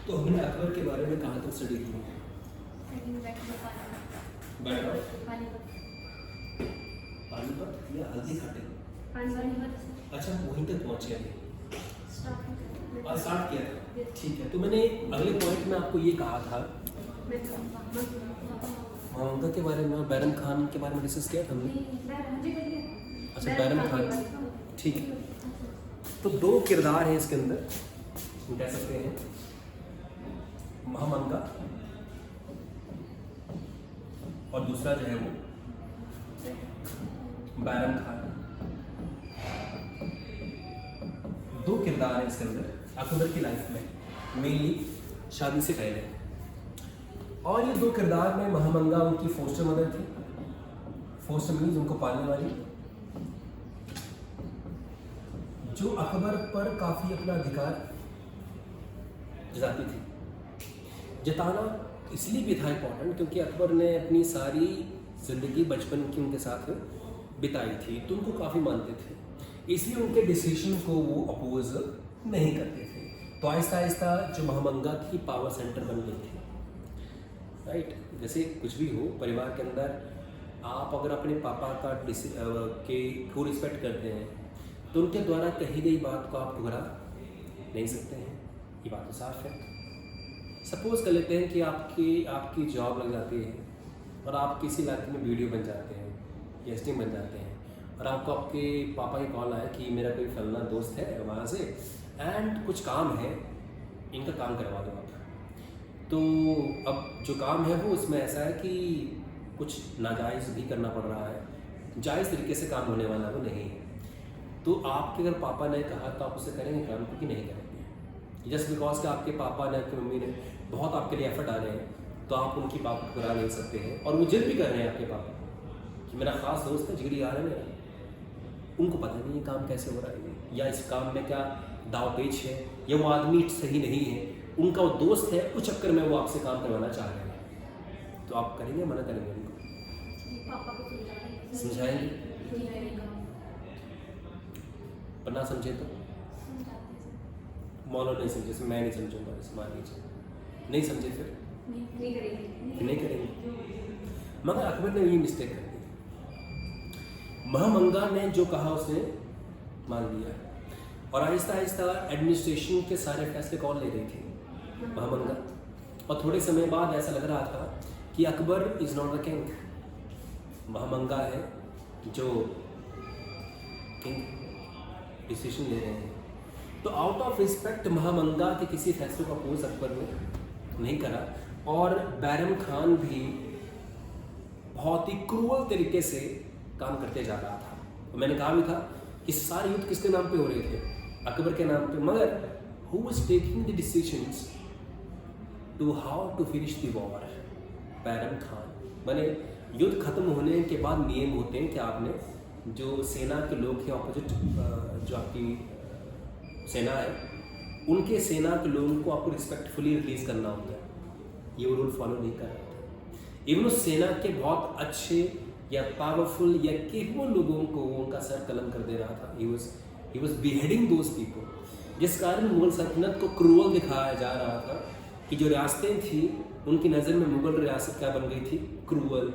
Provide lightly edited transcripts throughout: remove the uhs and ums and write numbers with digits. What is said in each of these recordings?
तो हमने अकबर के बारे में कहाँ तक स्टडी की? पानीपत या हल्दी घाटी? अच्छा, वहीं तक पहुँचे अभी और स्टार्ट किया था। ठीक है, तो मैंने अगले पॉइंट में आपको ये कहा था महंगा के बारे में, बैरम खान के बारे में डिस्कस किया था हमने। अच्छा, बैरम खान, ठीक है। तो दो किरदार हैं इसके अंदर, हम कह सकते हैं महामंगा और दूसरा जो है वो बैरम खान। दो किरदार हैं इसके अंदर अकबर की लाइफ में, मेनली शादी से पहले। और ये दो किरदार में महामंगा उनकी फोस्टर मदर थी, फोस्टर मीन्स उनको पालने वाली, जो अकबर पर काफ़ी अपना अधिकार जताती थी। जताना इसलिए भी था इम्पोर्टेंट क्योंकि अकबर ने अपनी सारी ज़िंदगी बचपन की उनके साथ बिताई थी, तो उनको काफ़ी मानते थे, इसलिए उनके डिसीजन को वो अपोज नहीं करते थे। तो आहिस्ता आहिस्ता जो महामंगा थी पावर सेंटर बन गई थी, राइट। जैसे कुछ भी हो परिवार के अंदर, आप अगर अपने पापा का को रिस्पेक्ट करते हैं तो उनके द्वारा कही गई बात को आप ठुकरा नहीं सकते हैं, ये बात तो साफ है। सपोज कर लेते हैं कि आपकी जॉब लग जाती है और आप किसी इलाके में वीडियो बन जाते हैं या एसडीएम बन जाते हैं और आपको आपके पापा की कॉल आया कि मेरा कोई फलना दोस्त है वहाँ से एंड कुछ काम है, इनका काम करवा दो आप। तो अब जो काम है वो उसमें ऐसा है कि कुछ नाजायज़ भी करना पड़ रहा है, जायज़ तरीके से काम होने वाला वो नहीं है। तो आपके अगर पापा ने कहा तो आप उसे करेंगे काम, क्योंकि नहीं करेंगे जस्ट बिकॉज कि आपके पापा ने आपकी मम्मी ने बहुत आपके लिए एफर्ट डाले हैं, तो आप उनकी बात को ठुकरा नहीं सकते हैं। और वो जिद भी कर रहे हैं आपके पापा कि मेरा ख़ास दोस्त है, जिगरी यार है मेरा, उनको पता नहीं ये काम कैसे हो रहा है या इस काम में क्या दाव पेच है या वो आदमी सही नहीं है, उनका वो दोस्त है, उस चक्कर में वो आपसे काम करवाना चाह रहे हैं। तो आप करेंगे, मना करेंगे उनको? समझाएंगे? पर ना समझे तो मौलो नहीं समझे, जैसे मैं नहीं समझूंगा, जैसे मान लीजिए नहीं समझे फिर नहीं करेंगे। मगर अकबर ने ये मिस्टेक कर दी, महामंगा ने जो कहा उसने मान लिया और आहिस्ता आहिस्ता एडमिनिस्ट्रेशन के सारे फैसले कौन ले रही थी? महामंगा। और थोड़े समय बाद ऐसा लग रहा था कि Akbar is not the king, महामंगा है जो किंग डिसीजन ले रहे हैं। तो आउट ऑफ रिस्पेक्ट महामंगा के किसी फैसले को अपोज अकबर ने नहीं करा और बैरम खान भी बहुत ही क्रूअल तरीके से काम करते जा रहा था। तो मैंने कहा भी था कि सारे युद्ध किसके नाम पे हो रहे थे? अकबर के नाम पे। मगर who was taking the decisions to how to finish the war? Bairam Khan. माने युद्ध खत्म होने के बाद नियम होते हैं कि आपने जो सेना के लोग हैं ऑपोजिट, जो आपकी सेना है, उनके सेना के लोगों को आपको रिस्पेक्टफुली रिलीज करना होता है। ये वो रूल फॉलो नहीं कर रहा था। इवन उस सेना के बहुत अच्छे या पावरफुल या केपेबल लोगों को उनका सर कलम कर दे रहा था। He was beheading those people, जिस कारण मुगल सल्तनत को क्रूअल दिखाया जा रहा था कि जो रियासतें थी उनकी नज़र में मुगल रियासत क्या बन गई थी? क्रूअल,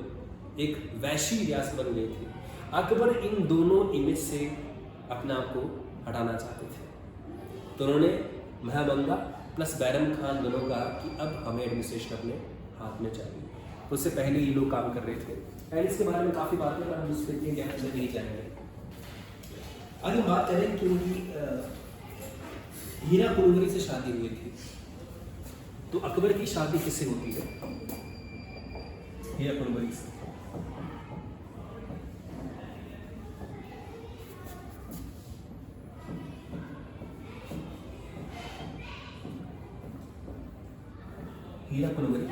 एक वैशी रियासत बन गई थी। अकबर इन दोनों इमेज से अपने आप को हटाना चाहते थे, तो उन्होंने महामंगा प्लस बैरम खान दोनों कहा कि अब हमें एडमिनिस्ट्रेशन अपने हाथ में चाहिए। तो उससे पहले ये लोग काम कर रहे थे एंड इसके बारे में काफ़ी बातें हम उस पर नहीं जाएंगे। आगे बात करें कि उनकी हीरा कुंवरी से शादी हुई थी। तो अकबर की शादी किससे होती है? हीरा कुंवरी से। हीरा कुंवरी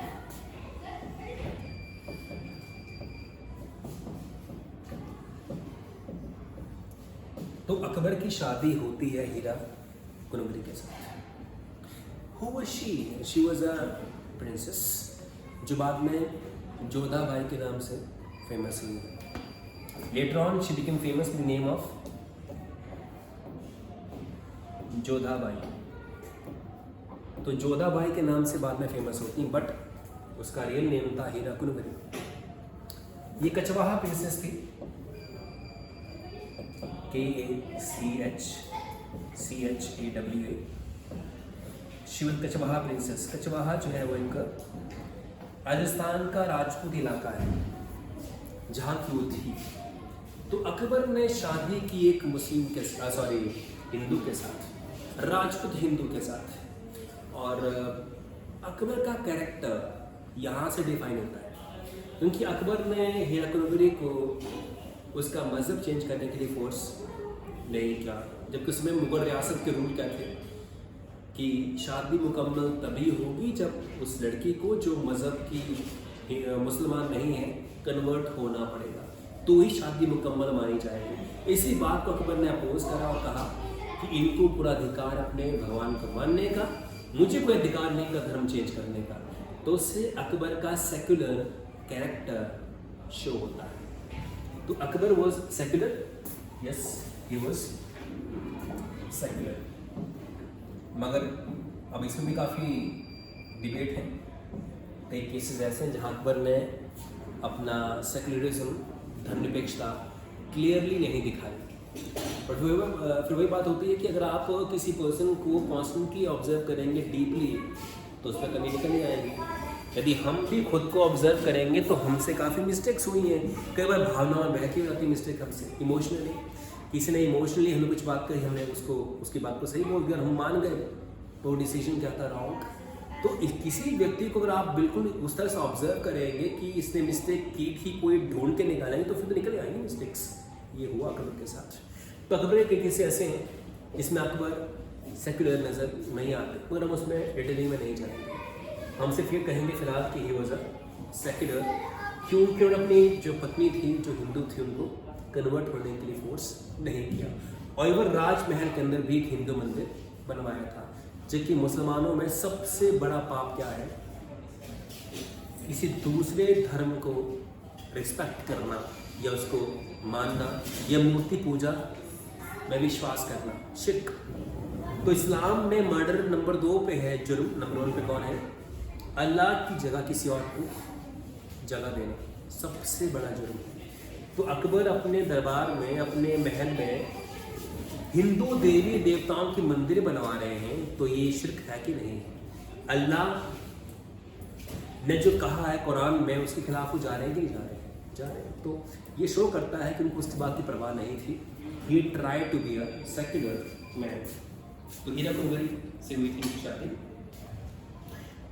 तो अकबर की शादी होती है हीरा कुंवरी के साथ। Who was she? She was a princess जो बाद में जोधा बाई के नाम से फेमस हुई। Later on she became famous with the name of Jodha by. तो जोधाबाई के नाम से बाद में फेमस होती, बट उसका रियल नेम था हीरा कुनवरी। ये कचवाहा प्रिंसेस थी, KACHAWA, शिव कचवाहा प्रिंसेस। कचवाहा जो है वो इनका राजस्थान का राजपूत इलाका है जहाँ की वो थी। तो अकबर ने शादी की एक मुस्लिम के हिंदू के साथ, राजपूत हिंदू के साथ। और अकबर का कैरेक्टर यहाँ से डिफाइन होता है, क्योंकि अकबर ने हीरा कुनवरी को उसका मज़हब चेंज करने के लिए फोर्स नहीं किया, जबकि उसमें मुगल रियासत के रूल क्या थे कि शादी मुकम्मल तभी होगी जब उस लड़की को जो मज़हब की मुसलमान नहीं है कन्वर्ट होना पड़ेगा, तो ही शादी मुकम्मल मानी जाएगी। इसी बात को अकबर ने अपोज करा और कहा कि इनको पूरा अधिकार अपने भगवान को मानने का, मुझे कोई अधिकार नहीं का धर्म चेंज करने का। तो उससे अकबर का सेक्युलर कैरेक्टर शो होता है। तो Akbar was secular, yes he was secular. मगर अब इसमें भी काफ़ी डिबेट है, कई केसेस ऐसे हैं जहाँ अकबर ने अपना सेक्युलरिज्म, धर्मनिरपेक्षता क्लियरली नहीं दिखाई। बट फिर वही बात होती है कि अगर आप किसी पर्सन को कॉन्स्टेंटली ऑब्जर्व करेंगे डीपली, तो उस पर कमी निकल नहीं आएगी। यदि हम भी खुद को ऑब्जर्व करेंगे तो हमसे काफ़ी मिस्टेक्स हुई हैं। कई बार भावनाओं में बहकी हो जाती है मिस्टेक हमसे, इमोशनली किसी ने इमोशनली हमें कुछ बात कही, हमने उसकी बात को सही बोल दिया, हम मान गए, तो डिसीजन क्या था रॉन्ग। तो किसी व्यक्ति को अगर आप बिल्कुल उस तरह से ऑब्जर्व करेंगे कि इसने मिस्टेक की थी, कोई ढूंढ के निकालेंगे, तो फिर तो निकल आएंगे मिस्टेक्स। ये हुआ अकबर के साथ। तो अकबर के केस ऐसे हैं इसमें अकबर सेक्युलर नज़र नहीं आते, मगर हम उसमें डिटेलिंग में नहीं जाएंगे। हम सिर्फ ये कहेंगे फिलहाल कि ही वॉज अ सेक्युलर, क्योंकि उन्होंने अपनी जो पत्नी थी, जो हिंदू थी, उनको कन्वर्ट होने के लिए फोर्स नहीं किया। और इवन राजमहल के अंदर भी एक हिंदू मंदिर बनवाया था, जबकि मुसलमानों में सबसे बड़ा पाप क्या है? किसी दूसरे धर्म को रिस्पेक्ट करना या उसको मानना या मूर्ति पूजा में विश्वास करना, शिर्क। तो इस्लाम में मर्डर नंबर 2 पे है जुर्म, नंबर 1 पे कौन है? अल्लाह की जगह किसी और को जगह देना, सबसे बड़ा जुर्म है। तो अकबर अपने दरबार में, अपने महल में हिंदू देवी देवताओं की मंदिर बनवा रहे हैं, तो ये शिर्क है कि नहीं? अल्लाह ने जो कहा है कुरान में, उसके खिलाफ वो जा रहे हैं कि नहीं जा रहे हैं? जा रहे हैं। तो ये शो करता है कि उनको उसकी बात की परवाह नहीं थी। He try to be a secular man. तो हीरा कुनवरी से हुई थी इनकी शादी,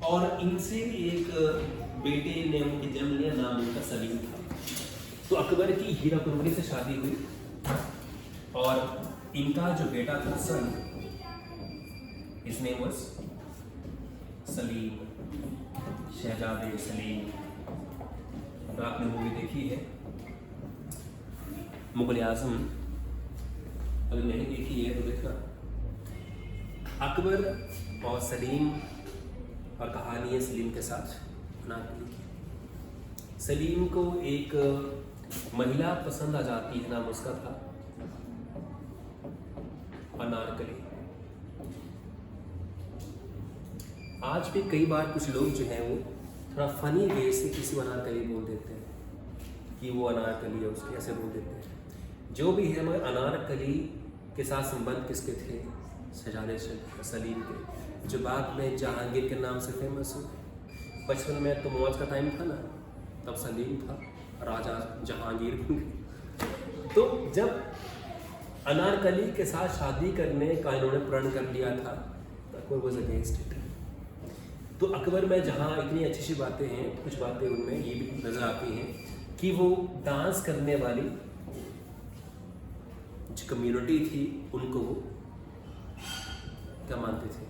और इनसे एक बेटे ने उनके जन्म लिया, नाम उनका सलीम था। तो अकबर की हीरा कुनवरी से शादी हुई, और इनका जो बेटा था सन, हिज नेम वाज सलीम, शहजादे सलीम। और आपने मूवी देखी है मुगल आजम, अगर नहीं देखी है तो देखना। अकबर और सलीम, और कहानी है सलीम के साथ अनारकली की। सलीम को एक महिला पसंद आ जाती है, नाम उसका था अनारकली। आज भी कई बार कुछ लोग जो हैं वो थोड़ा फनी वे से किसी को अनारकली बोल देते हैं कि वो अनारकली है, उसके ऐसे बोल देते हैं। जो भी है, मगर अनारकली के साथ संबंध किसके थे? शहजादे सलीम के, जो बाद में जहांगीर के नाम से फेमस हुए। बचपन में तो मौज का टाइम था ना, तब सलीम था, राजा जहांगीर। तो जब अनारकली के साथ शादी करने का इन्होंने प्रण कर लिया था, तो अकबर वाज अगेंस्ट इट। तो अकबर में जहाँ इतनी अच्छी अच्छी बातें हैं, कुछ बातें उनमें ये भी नज़र आती हैं कि वो डांस करने वाली जो कम्युनिटी थी, उनको वो क्या मानते थे?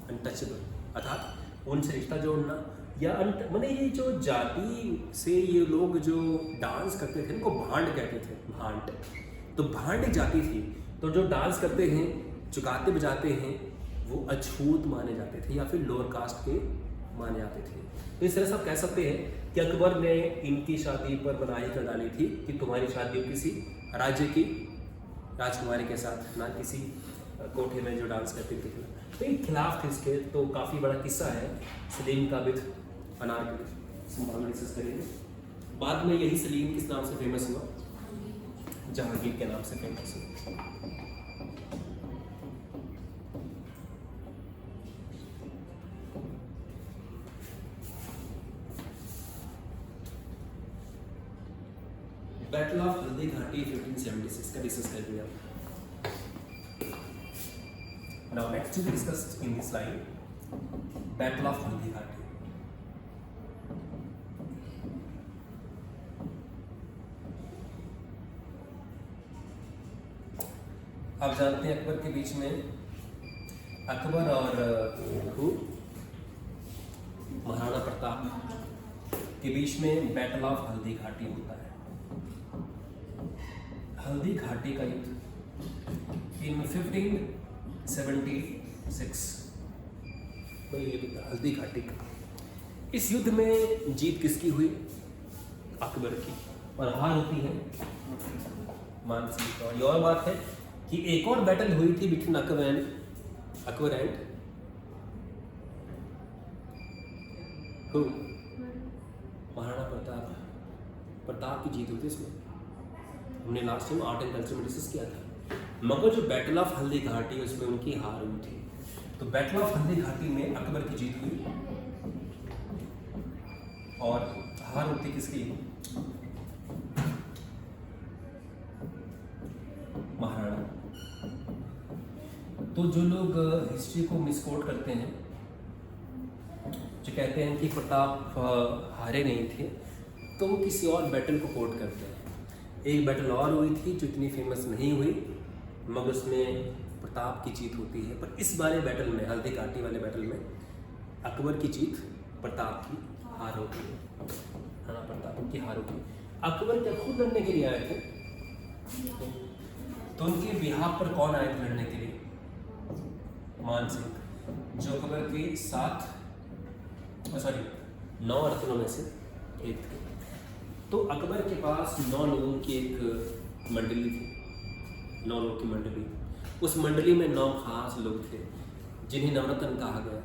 अनटचेबल, अर्थात उनसे रिश्ता जोड़ना या माने ये जो जाति से ये लोग जो डांस करते थे, उनको भांड कहते थे, भांड। तो भांड एक जाति थी, तो जो डांस करते हैं, जो गाते बजाते हैं, वो अछूत माने जाते थे या फिर लोअर कास्ट के माने जाते थे। तो इस तरह से आप कह सकते हैं कि अकबर ने इनकी शादी पर मनाही कर डाली थी कि तुम्हारी शादी किसी राज्य की राजकुमारी के साथ, ना किसी कोठे में जो डांस करते थे तो ये खिलाफ थे इसके। तो काफ़ी बड़ा किस्सा है सलीम काबिद अनारकली, संभाल डिस्कस करेंगे। बाद में यही सलीम किस नाम से फेमस हुआ? जहांगीर के नाम से फेमस हुआ। बैटल ऑफ हल्दी घाटी 1576 का डिस्कस कर लिया। Now next to be discussed in this slide, Battle of Haldi Ghati. आप जानते हैं अकबर के बीच में, अकबर और महाराणा प्रताप के बीच में बैटल ऑफ हल्दी घाटी होता है। हल्दी घाटी का युद्ध इन 1576 हल्दी घाटी का। इस युद्ध में जीत किसकी हुई? अकबर की, और हार होती है मान सिंह की। और ये और बात है कि एक और बैटल हुई थी बिटवीन अकबर एंड महाराणा प्रताप की जीत हुई थी इसमें। हमने last time art and culture में डिस्कस किया था। मगर जो बैटल ऑफ हल्दी घाटी उसमें उनकी हार हुई थी। तो बैटल ऑफ हल्दी घाटी में अकबर की जीत हुई और हार होती किसकी? महाराणा। तो जो लोग हिस्ट्री को मिसकोट करते हैं, जो कहते हैं कि प्रताप हारे नहीं थे, तो वो किसी और बैटल को कोट करते हैं। एक बैटल और हुई थी जो इतनी फेमस नहीं हुई, मगर उसमें प्रताप की जीत होती है। पर इस बारे बैटल में, हल्दी घाटी वाले बैटल में, अकबर की जीत, प्रताप की हार होती है। राणा प्रताप की हार होती है। अकबर क्या खुद लड़ने के लिए आए थे? तो उनके बिहाफ पर कौन आए थे लड़ने के लिए? मान सिंह, जो अकबर के 9 रत्नों में से एक थे। तो अकबर के पास 9 लोगों की एक मंडली थी, 9 लोगों की मंडली। उस मंडली में 9 खास लोग थे जिन्हें नवरत्न कहा गया।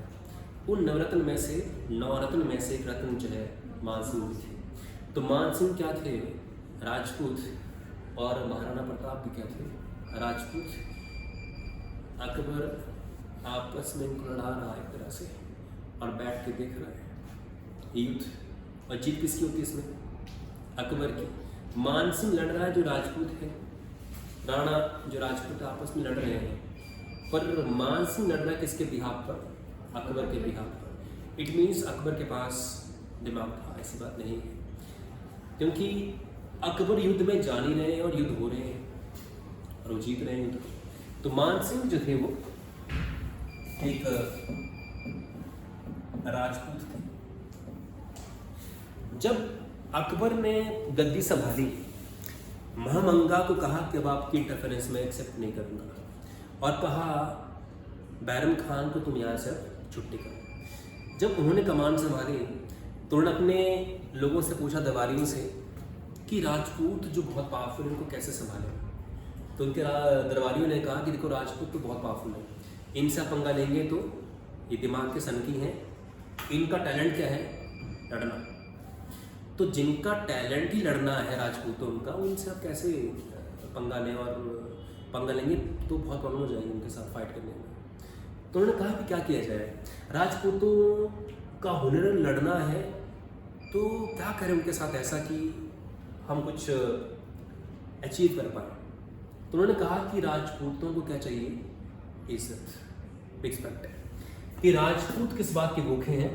उन नवरत्न में से 9 रत्न में से एक रत्न जो है मान सिंह भी थे। तो मान सिंह क्या थे? राजपूत। और महाराणा प्रताप भी क्या थे? राजपूत। अकबर आपस में इनको लड़ा रहा है एक तरह से और बैठ के देख रहा है युद्ध। और जीत किसकी होती है इसमें? अकबर की। मान सिंह लड़ रहा है जो राजपूत है, राणा जो राजपूत आपस में लड़ रहे हैं, पर मान सिंह लड़ रहा है किसके बिहाफ पर? अकबर के बिहाफ पर। इट मीन्स अकबर के पास दिमाग था। ऐसी बात नहीं है, क्योंकि अकबर युद्ध में जान ही रहे हैं और युद्ध हो रहे हैं और वो जीत रहे हैं युद्ध। तो मान सिंह जो थे वो एक राजपूत थे। जब अकबर ने गद्दी संभाली, महामंगा को कहा कि अब आपकी इंटरफेरेंस में एक्सेप्ट नहीं करूंगा, और कहा बैरम खान को तुम यहाँ से छुट्टी करो। जब उन्होंने कमान संभाली तो उन्होंने अपने लोगों से पूछा, दरबारियों से, कि राजपूत जो बहुत पावरफुल है उनको कैसे संभालें। तो उनके दरबारियों ने कहा कि देखो राजपूत तो बहुत पावरफुल है, इनसे पंगा लेंगे तो ये दिमाग के सनकी हैं, इनका टैलेंट क्या है? लड़ना। तो जिनका टैलेंट ही लड़ना है राजपूतों का, उनसे आप कैसे पंगा लें? और पंगा लेंगे तो बहुत प्रॉब्लम हो जाएगी उनके साथ फाइट करने में। तो उन्होंने कहा कि क्या किया जाए, राजपूतों का हुनर लड़ना है, तो क्या करें उनके साथ ऐसा कि हम कुछ अचीव कर पाए। तो उन्होंने कहा कि राजपूतों को क्या चाहिए? इज्जत, रिस्पेक्ट। कि राजपूत किस बात के भूखे हैं?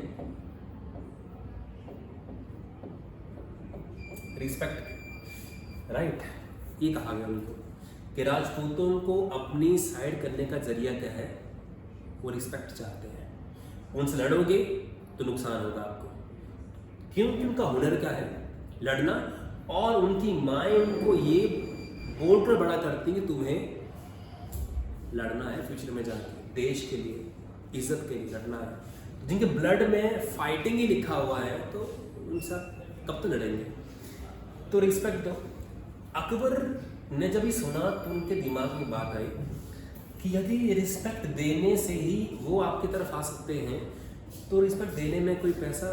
Respect, right. ये कहा गया उनको कि राजपूतों को अपनी साइड करने का जरिया क्या है? वो रिस्पेक्ट चाहते हैं। उनसे लड़ोगे तो नुकसान होगा आपको, क्योंकि उनका हुनर क्या है? लड़ना। और उनकी माएँ उनको ये बोलकर बड़ा करती कि तुम्हें लड़ना है फ्यूचर में जाके, देश के लिए, इज्जत के लिए लड़ना है। जिनके ब्लड में फाइटिंग ही लिखा हुआ है, तो उनसे कब तक लड़ेंगे? तो रिस्पेक्ट दो। अकबर ने जब ये सुना तो उनके दिमाग में बात आई कि यदि रिस्पेक्ट देने से ही वो आपकी तरफ आ सकते हैं, तो रिस्पेक्ट देने में कोई पैसा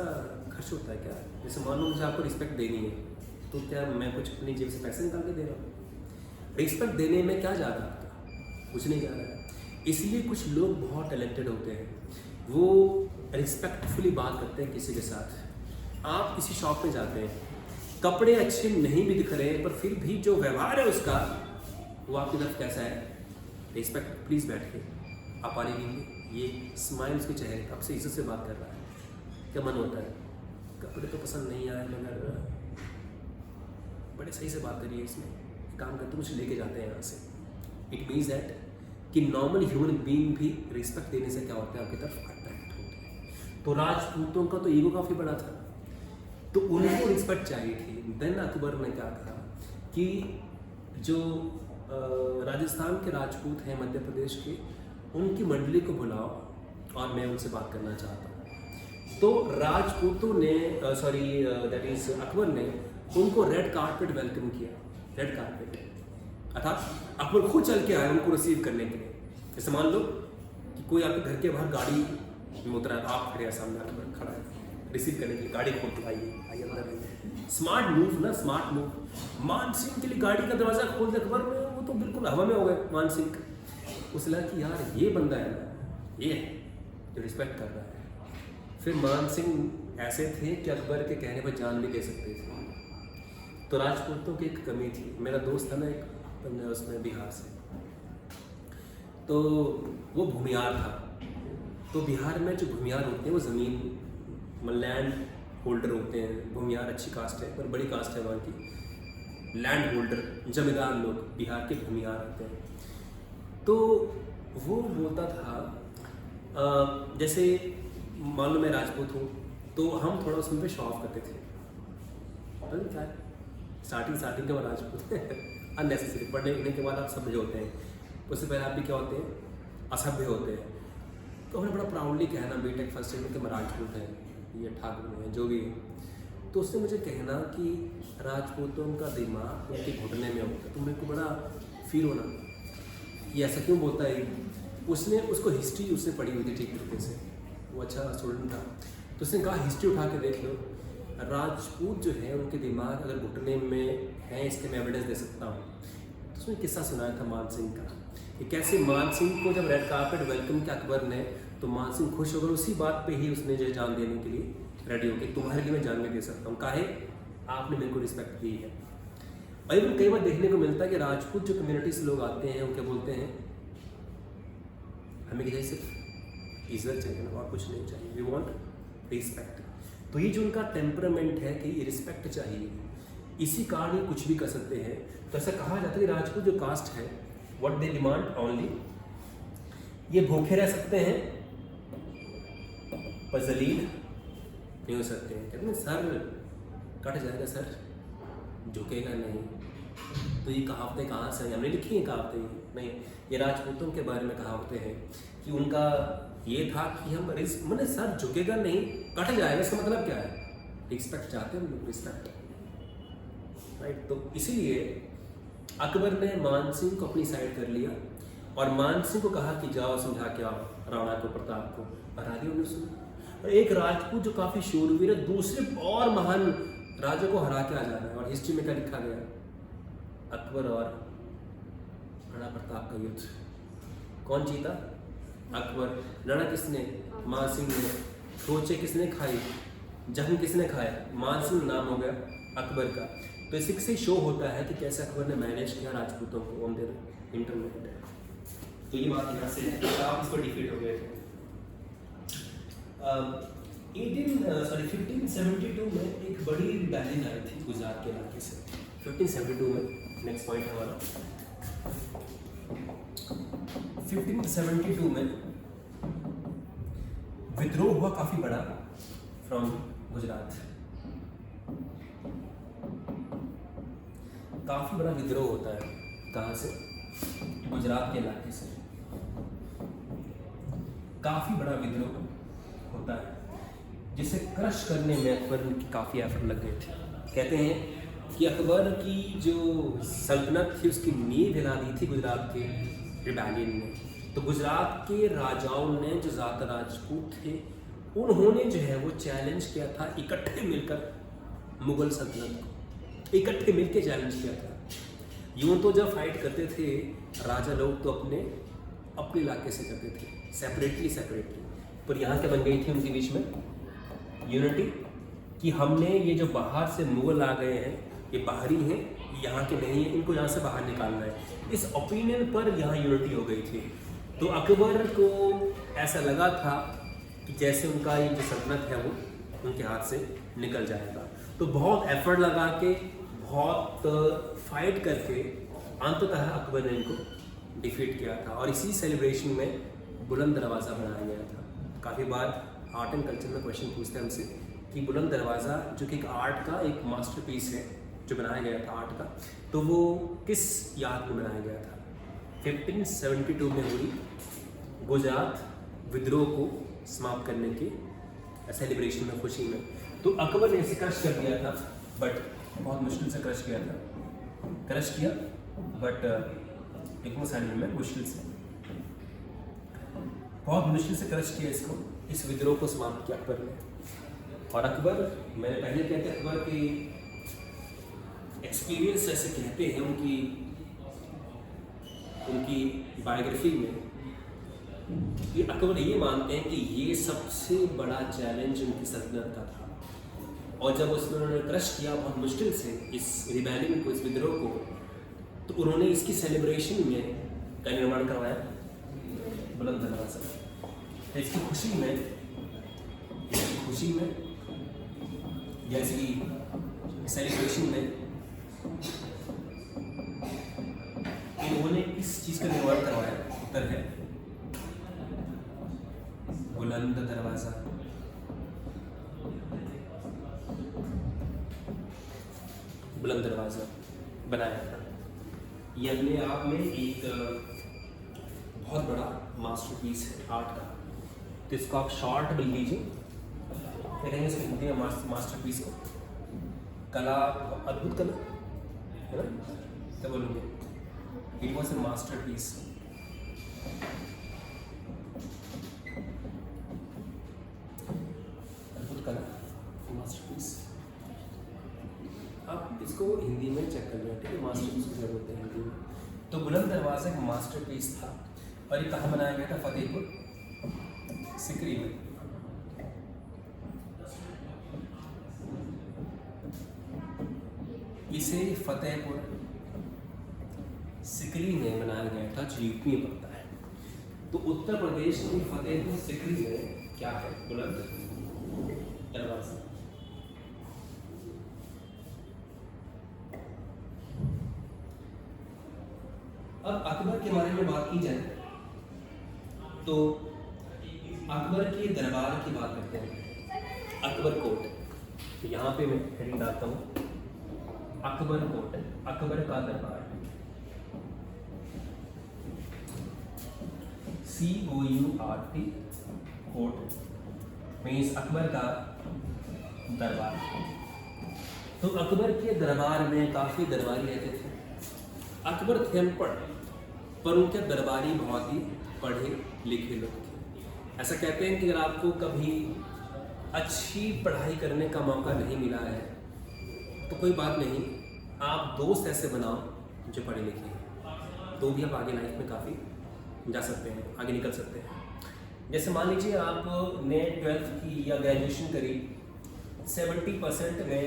खर्च होता है क्या? जैसे मान लो मुझे आपको रिस्पेक्ट देनी है, तो क्या मैं कुछ अपनी जेब से पैसे निकाल के दे रहा हूँ? रिस्पेक्ट देने में क्या जा रहा है आपका? कुछ नहीं जा रहा है। इसलिए कुछ लोग बहुत टैलेंटेड होते हैं, वो रिस्पेक्टफुली बात करते हैं किसी के साथ। आप किसी शॉप में जाते हैं, कपड़े अच्छे नहीं भी दिख रहे हैं, पर फिर भी जो व्यवहार है उसका, वो आपकी तरफ कैसा है? रिस्पेक्ट। प्लीज़ बैठिए, आप पानी लेंगे, ये स्माइल उसके चेहरे, आपसे इज्जत से बात कर रहा है। क्या मन होता है? कपड़े तो पसंद नहीं आए मगर बड़े सही से बात करिए, इसमें काम करते मुझे लेके जाते हैं यहाँ से। इट मीन्स दैट कि नॉर्मल ह्यूमन बीइंग भी रिस्पेक्ट देने से क्या होता है, आपकी तरफ अट्रैक्ट होते हैं। तो राजपूतों का तो ईगो काफ़ी बड़ा था, तो उनको रिस्पेक्ट चाहिए थी। देन अकबर ने क्या कहा कि जो राजस्थान के राजपूत हैं, मध्य प्रदेश के, उनकी मंडली को बुलाओ और मैं उनसे बात करना चाहता हूँ। तो राजपूतों ने दैट इज अकबर ने उनको रेड कारपेट वेलकम किया। रेड कारपेट अर्थात अकबर खुद चल के आए उनको रिसीव करने के लिए। जैसे मान लो कि कोई आपके घर के बाहर गाड़ी में उतरा है, आप खड़े हैं सामने, अकबर खड़ा है रिसीव करने के लिए, गाड़ी खोल के आइए अंदर आइए। स्मार्ट मूव ना, स्मार्ट मूव। मान सिंह के लिए गाड़ी का दरवाजा खोल दे अकबर में, वो तो बिल्कुल हवा में हो गए मान सिंह। उसे लगा कि यार ये बंदा है ना, ये है जो रिस्पेक्ट कर रहा है। फिर मान सिंह ऐसे थे कि अकबर के कहने पर जान भी दे सकते थे। तो राजपूतों की एक कमी थी। मेरा दोस्त था ना एक, उसमें बिहार से, तो वो भूमियार था। तो बिहार में जो भूमियार होते हैं वो ज़मीन लैंड होल्डर होते हैं। भूमियार अच्छी कास्ट है, पर बड़ी कास्ट है वहाँ की। लैंड होल्डर, जमींदार लोग बिहार के भूमियार होते हैं। तो वो बोलता था जैसे मान लो मैं राजपूत हूँ, तो हम थोड़ा उसमें पे शो ऑफ करते थे। पता नहीं क्या स्टार्टिंग के बाद राजपूत अननेसेसरी, पढ़ने लिखने के बाद आप सभ्य होते हैं, उससे पहले आप भी क्या होते हैं? असभ्य होते हैं। तो हमें बड़ा प्राउडली कहना बीटेक फर्स्ट ईयर में कि मैं राजपूत हैं, ये ठाकुर हैं, जो भी है। तो उसने मुझे कहना कि राजपूतों का दिमाग उनके घुटने में होता है। तो मेरे को बड़ा फील होना कि ऐसा क्यों बोलता है। उसने उसको हिस्ट्री उसने पढ़ी हुई थी ठीक तरीके से, वो अच्छा स्टूडेंट था। तो उसने कहा हिस्ट्री उठा के देख लो, राजपूत जो है उनके दिमाग अगर घुटने में है, इसके मैं एविडेंस दे सकता हूँ। तो उसने किस्सा सुनाया था मान सिंह का, कि कैसे मान सिंह को जब रेड कारपेट वेलकम किया अकबर ने, तो मान सिंह खुश होकर उसी बात पे ही उसने जो जान देने के लिए रेडी हो गई। तुम्हारे लिए मैं जान भी दे सकता हूँ, काहे? आपने मेरे को रिस्पेक्ट दी है। और इवन कई बार देखने को मिलता है कि राजपूत जो कम्युनिटी से लोग आते हैं, वो क्या बोलते हैं? हमें क्या सिर्फ इज्जत चाहिए ना, और कुछ नहीं चाहिए, वी वांट रिस्पेक्ट। तो ये जो उनका टेम्परामेंट है कि रिस्पेक्ट चाहिए, इसी कारण ही कुछ भी कर सकते हैं। तो ऐसा कहा जाता है कि राजपूत जो कास्ट है, व्हाट दे डिमांड ओनली, ये भूखे रह सकते हैं पर जलील नहीं हो सकते हैं। कहते हैं सर कट जाएगा, सर झुकेगा नहीं। तो ये कहावतें कहाँ से हमने लिखी हैं? कहावतें नहीं, ये राजपूतों के बारे में कहावतें हैं कि उनका ये था कि हम मैंने सर झुकेगा नहीं, कट जाएगा। इसका मतलब क्या है? रिस्पेक्ट चाहते हैं हम लोग, रिस्पेक्ट, राइट। तो इसीलिए अकबर ने मान सिंह को अपनी साइड कर लिया और मान सिंह को कहा कि जाओ समझा के आओ राणा को, प्रताप को। और आगे उन्होंने सुना। और एक राजपूत जो काफ़ी शूरवीर है, दूसरे और महान राजा को हरा के आ जा रहा है। और हिस्ट्री में क्या लिखा गया? अकबर और राणा प्रताप का युद्ध। कौन जीता? अकबर। लड़ा किसने? मान सिंह ने। सोचे किसने खाई? जंग किसने खाया? मान सिंह नाम हो गया अकबर का। तो इसी से शो होता है कि कैसे अकबर ने मैनेज किया राजपूतों को ऑन देयर इंटरनेट। तो ये बात यहाँ से है कि आप इसको डिफीट हो गए थे। 1572 में एक बड़ी रिबेलियन आई थी गुजरात के इलाके से। 1572 में नेक्स्ट पॉइंट हमारा 1572 में विद्रोह हुआ काफी बड़ा फ्रॉम गुजरात। काफी बड़ा विद्रोह होता है। कहाँ से? गुजरात के इलाके से काफी बड़ा विद्रोह होता है, जिसे क्रश करने में अकबर की काफी एफर्ट लग गए थे। कहते हैं कि अकबर की जो सल्तनत थी उसकी नींव हिला दी थी गुजरात के रिबेलियन ने। तो गुजरात के राजाओं ने जो ज़्यादा राजपूत थे उन्होंने जो है वो चैलेंज किया था, इकट्ठे मिलकर मुगल सल्तनत को इकट्ठे मिलकर चैलेंज किया था। यूँ तो जब फाइट करते थे राजा लोग तो अपने इलाके से करते थे, सेपरेटली, पर यहाँ क्या बन गई थी उनके बीच में यूनिटी कि हमने ये जो बाहर से मुगल आ गए हैं ये बाहरी हैं, यहाँ के नहीं हैं, इनको यहाँ से बाहर निकालना है। इस ओपिनियन पर यहाँ यूनिटी हो गई थी। तो अकबर को ऐसा लगा था कि जैसे उनका ये जो सल्तनत है वो उनके हाथ से निकल जाएगा। तो बहुत एफर्ट लगा के, बहुत फाइट करके अंततः अकबर ने इनको डिफीट किया था। और इसी सेलिब्रेशन में बुलंद दरवाज़ा बनाया गया था। काफ़ी बार आर्ट एंड कल्चर में क्वेश्चन पूछते हैं हमसे कि बुलंद दरवाज़ा जो कि एक आर्ट का एक मास्टरपीस है जो बनाया गया था आर्ट का, तो वो किस याद में बनाया गया था? 1572 में हुई गुजरात विद्रोह को समाप्त करने के सेलिब्रेशन में, खुशी में। तो अकबर ने इसे क्रश कर दिया था, बट बहुत मुश्किल से क्रश किया बट एक मसाले में मुश्किल से बहुत मुश्किल से क्रश किया इसको, इस विद्रोह को समाप्त किया अकबर ने। और अकबर, मैंने पहले कहते अकबर की एक्सपीरियंस जैसे कहते हैं उनकी बायोग्राफी में, ये अकबर ये मानते हैं कि ये सबसे बड़ा चैलेंज उनकी सल्तनत का था। और जब उसमें उन्होंने क्रश किया बहुत मुश्किल से इस रिबेलियन को, इस विद्रोह को, तो उन्होंने इसकी सेलिब्रेशन में का निर्माण करवाया बुलंद दरवाज़ा। तो इसकी खुशी में या इसकी सेलिब्रेशन में इन्होंने इस चीज़ का निर्माण करवाया। उत्तर है बुलंद दरवाज़ा। बुलंद दरवाज़ा बनाया था। ये अपने आप में एक बहुत बड़ा मास्टरपीस है आर्ट का। तो इसको आप शॉर्ट मिल लीजिए, कहेंगे इसको हिंदी में मास्टरपीस को, कला, अद्भुत कला है ना, क्या बोलूँगे, इट वॉज ए मास्टरपीस। अद्भुत कला, मास्टरपीस। आप इसको हिंदी में चेक कर लें, ठीक है, मास्टरपीस को क्या बोलते हैं हिंदी में। तो बुलंद दरवाज़ा एक मास्टरपीस था और ये कहाँ बनाया गया था? फतेहपुर सिकरी में। इसे फतेहपुर सिकरी में बनाया गया था, जो यूपी में पड़ता है। तो उत्तर प्रदेश में फतेहपुर सिकरी में क्या है? बुलंद दरवाज़ा। अब अकबर के बारे में बात की जाए तो अकबर के दरबार की बात करते हैं। अकबर कोट, तो यहाँ पे मैं हेडिंग डालता हूँ, अकबर कोट, अकबर का दरबार। COURT कोट मीन्स अकबर का दरबार। तो अकबर के दरबार में काफ़ी दरबारी रहते थे। अकबर थे अनपढ़, पर उनके दरबारी बहुत ही पढ़े लिखे लोग थे। ऐसा कहते हैं कि अगर आपको कभी अच्छी पढ़ाई करने का मौका नहीं मिला है तो कोई बात नहीं, आप दोस्त ऐसे बनाओ जो पढ़े लिखे हैं, तो भी आप आगे लाइफ में काफ़ी जा सकते हैं, आगे निकल सकते हैं। जैसे मान लीजिए आपने 12th की या ग्रेजुएशन करी, 70% में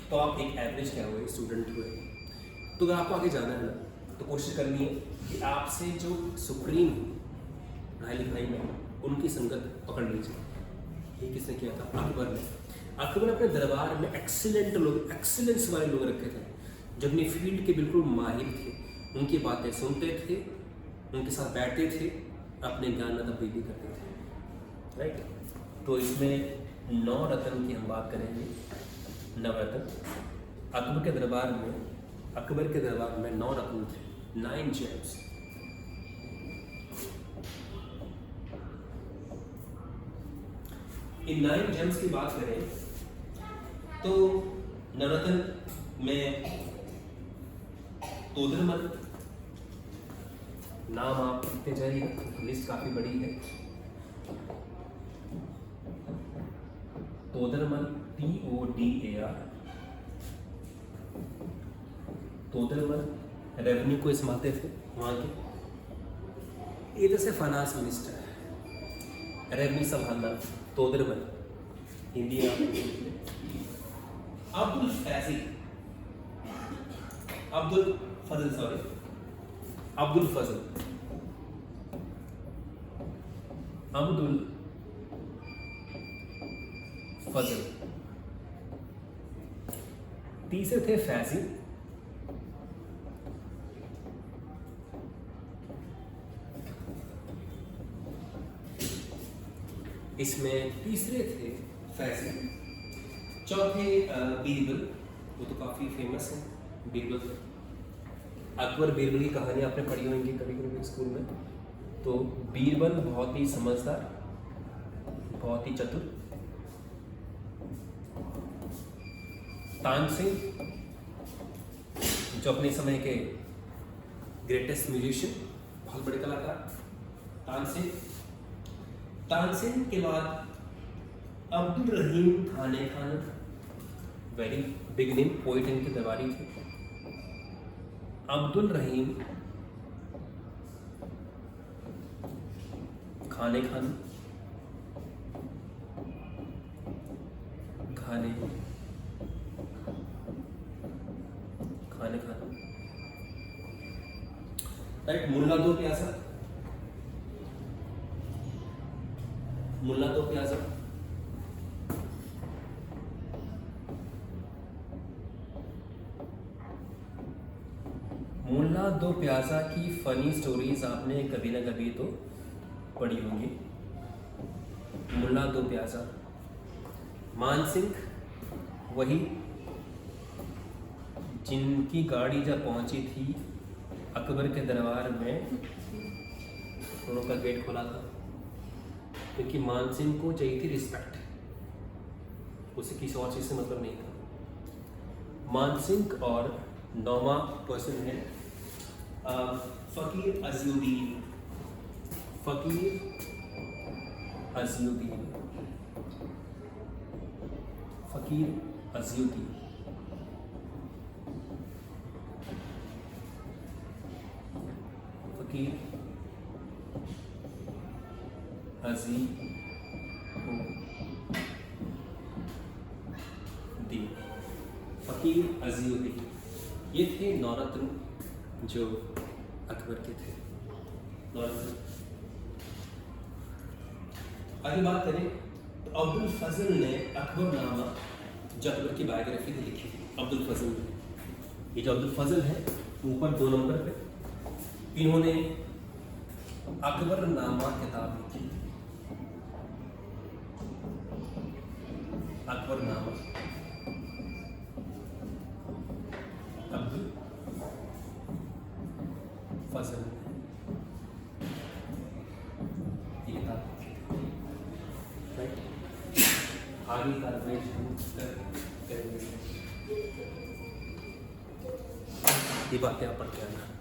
तो आप एक एवरेज क्या हुए, स्टूडेंट हुए। तो अगर आपको आगे जाना है ना, तो कोशिश करनी है कि आपसे जो सुप्रीम पढ़ाई लिखाई में उनकी संगत पकड़ लीजिए। ये किसने किया था? अकबर ने। अकबर अपने दरबार में एक्सीलेंट लोग, एक्सीलेंस वाले लोग रखे थे जो अपनी फील्ड के बिल्कुल माहिर थे। उनकी बातें सुनते थे, उनके साथ बैठते थे, अपने ज्ञान में तब्दीली करते थे, राइट। तो इसमें 9 रत्न की हम बात करेंगे। नवरत्न अकबर के दरबार में 9 रत्न थे, 9 जेम्स। इन 9 जेम्स की बात करें तो नवरत्न में तोदरमल, नाम आप लिखते जाइए, लिस्ट काफ़ी बड़ी है। तोदरमल, TODAR, तोदरमल रेवेन्यू को संभालते थे वहाँ के। इधर से फाइनेंस मिनिस्टर, रेवेन्यू संभालना तोदरमल, हिंदी आप। अब्दुल फैज़ल, अब्दुल फजल, सॉरी अब्दुल फजल, अब्दुल फजल। तीसरे थे फैजी, इसमें तीसरे थे फैजी। चौथे बीरबल, वो तो काफ़ी फेमस है बीरबल। अकबर बीरबल की कहानी आपने पढ़ी होंगी कभी कभी स्कूल में। तो बीरबल बहुत ही समझदार, बहुत ही चतुर। तानसेन जो अपने समय के ग्रेटेस्ट म्यूजिशियन, बहुत बड़े कलाकार तानसेन। तानसेन के बाद अब्दुल रहीम खाने Khan, very big name, poet इनके दरबारी थे। अब्दुल रहीम खाने खान, खाने खाने खान, राइट। मुल्ला दो प्याजा, मुल्ला दो प्याजा, मुल्ला दो प्याजा की फनी स्टोरीज आपने कभी ना कभी तो पढ़ी होंगी। मुल्ला दो प्याजा। मानसिंह, वही जिनकी गाड़ी जब पहुंची थी अकबर के दरबार में, उनका गेट खोला था क्योंकि मानसिंह को चाहिए थी रिस्पेक्ट, उसे किसी और चीज़ से मतलब नहीं था। मानसिंह और नौवां पर्सन है फ़कीर अज़ीउद्दीन, फ़कीर अज़ीउद्दीन, फ़कीर अज़ीउद्दीन। फ़कीर अज़ीउद्दीन, फ़कीर अज़ीउद्दीन, ये थे नौरत्न जो अकबर के थे, नौरत्न। आगे बात करें तो अब्दुल फजल ने अकबरनामा जो अकबर की बायोग्राफी लिखी थी, अब्दुल फजल ने। ये जो अब्दुल फजल है ऊपर 2 नंबर पे, इन्होंने अकबरनामा किताब लिखी, अकबरनामा। अब्दुल फजल ये किताब, राइट। आगे का करेंगे, ये बातें आप पढ़ के आना।